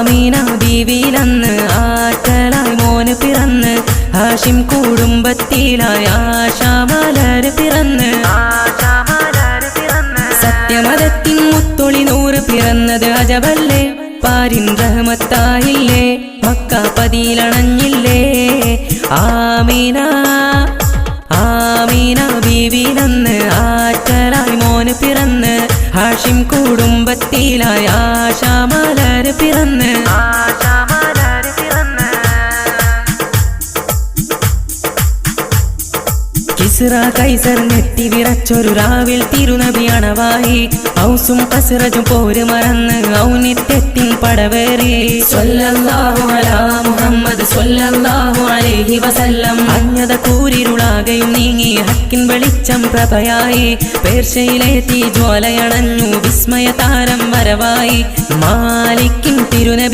ആമീന ബീവിയിലന്ന് ആറ്റലായി മോന് പിറന്ന് ഹാഷിം കുടുംബത്തിലായി ആശാമലര് പിറന്ന് സത്യമതത്തിൻ മുത്തൊളി നൂറ് പിറന്നത് അജബല്ലേ പാരിൻ റഹ്മത്തായില്ലേ മക്ക പതിയിലണഞ്ഞില്ലേ ആമീന ആമീന ബീവിയിലന്ന് ആറ്റലായി മോന് പിറന്ന് ഹാഷിം കുടുംബത്തിലായി ആശാമലര് പിറന്ന് കിസ്റ കൈസർ ഞെട്ടി വിറച്ചൊരു രാവിൽ തിരുനബി അണവായി ഔസും കസ്റജും പോര് മറന്ന് ഔന്നിത്യത്തിൻ പടവേറി സ്വല്ലല്ലാഹു അലാ മുഹമ്മദ് സ്വല്ലല്ലാഹു അലൈഹി വസല്ലം അജ്ഞത കൂരിരുളാകയും നീങ്ങി ഹക്കിൻ വെളിച്ചം പ്രഭയായി പേർഷ്യയിലെ തീജ്വാലയണഞ്ഞു വിസ്മയ താരം വരവായി മാലിക്കിൻ തിരുനബി